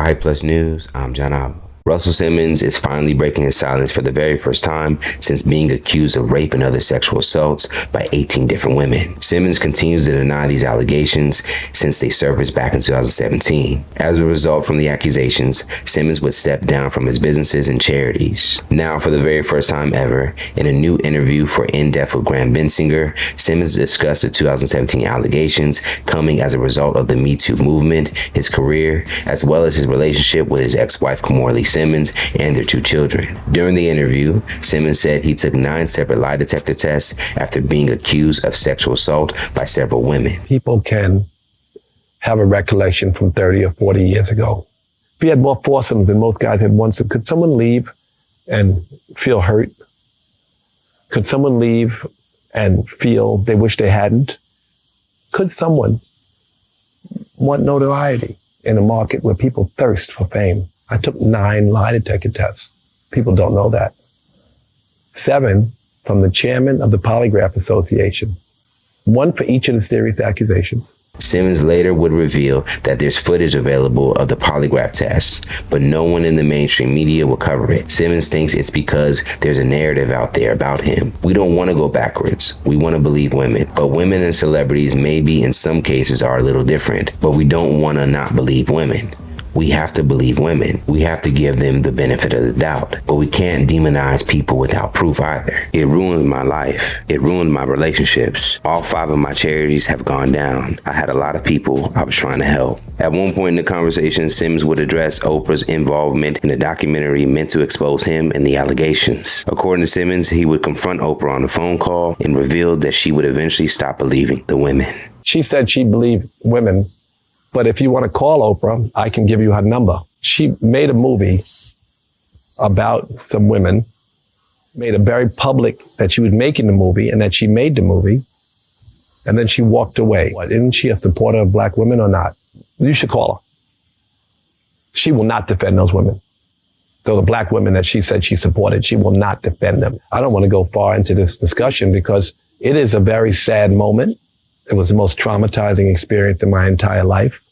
Hype Plus News, I'm John Abba. Russell Simmons is finally breaking his silence for the very first time since being accused of rape and other sexual assaults by 18 different women. Simmons continues to deny these allegations since they surfaced back in 2017. As a result from the accusations, Simmons would step down from his businesses and charities. Now, for the very first time ever, in a new interview for In Depth with Graham Bensinger, Simmons discussed the 2017 allegations coming as a result of the Me Too movement, his career, as well as his relationship with his ex-wife Kamorley Simmons and their 2 children. During the interview, Simmons said he took 9 separate lie detector tests after being accused of sexual assault by several women. People can have a recollection from 30 or 40 years ago. If you had more foursomes than most guys had once, could someone leave and feel hurt? Could someone leave and feel they wish they hadn't? Could someone want notoriety in a market where people thirst for fame? I took 9 lie detector tests. People don't know that. 7 from the chairman of the Polygraph Association. 1 for each of the serious accusations. Simmons later would reveal that there's footage available of the polygraph tests, but no one in the mainstream media will cover it. Simmons thinks it's because there's a narrative out there about him. We don't want to go backwards. We want to believe women, but women and celebrities maybe in some cases are a little different, but we don't want to not believe women. We have to believe women. We have to give them the benefit of the doubt. But we can't demonize people without proof either. It ruined my life. It ruined my relationships. All 5 of my charities have gone down. I had a lot of people I was trying to help. At one point in the conversation, Simmons would address Oprah's involvement in a documentary meant to expose him and the allegations. According to Simmons, he would confront Oprah on a phone call and revealed that she would eventually stop believing the women. She said she believed women. But if you want to call Oprah, I can give you her number. She made a movie about some women, made it very public that she was making the movie and that she made the movie, and then she walked away. Isn't she a supporter of black women or not? You should call her. She will not defend those women. Those are black women that she said she supported. She will not defend them. I don't want to go far into this discussion because it is a very sad moment. It was the most traumatizing experience in my entire life.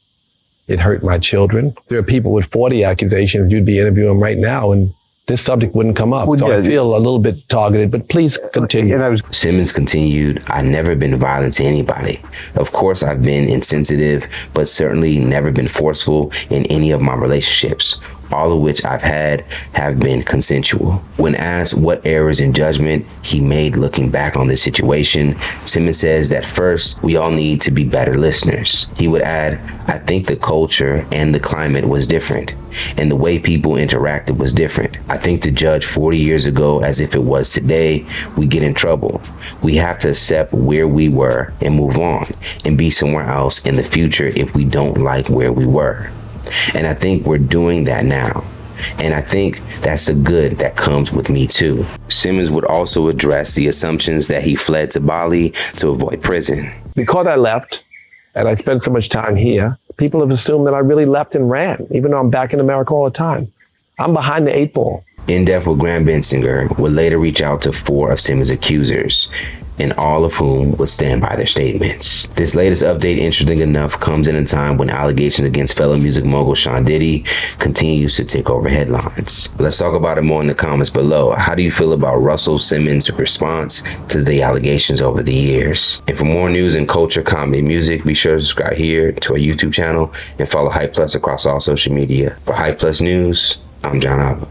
It hurt my children. There are people with 40 accusations. You'd be interviewing them right now and this subject wouldn't come up. So I feel a little bit targeted, but please continue. Simmons continued, "I've never been violent to anybody. Of course, I've been insensitive, but certainly never been forceful in any of my relationships. All of which I've had have been consensual." When asked what errors in judgment he made looking back on this situation, Simmons says that first, we all need to be better listeners. He would add, "I think the culture and the climate was different, and the way people interacted was different. I think to judge 40 years ago as if it was today, we get in trouble. We have to accept where we were and move on, and be somewhere else in the future if we don't like where we were. And I think we're doing that now. And I think that's the good that comes with Me Too." Simmons would also address the assumptions that he fled to Bali to avoid prison. Because I left and I spent so much time here, people have assumed that I really left and ran, even though I'm back in America all the time. I'm behind the 8 ball. In Depth with Graham Bensinger would later reach out to 4 of Simmons' accusers, and all of whom would stand by their statements. This latest update, interesting enough, comes in a time when allegations against fellow music mogul Sean Diddy continues to take over headlines. Let's talk about it more in the comments below. How do you feel about Russell Simmons' response to the allegations over the years? And for more news and culture, comedy, music, be sure to subscribe here to our YouTube channel and follow Hype Plus across all social media. For Hype Plus News, I'm John Abba.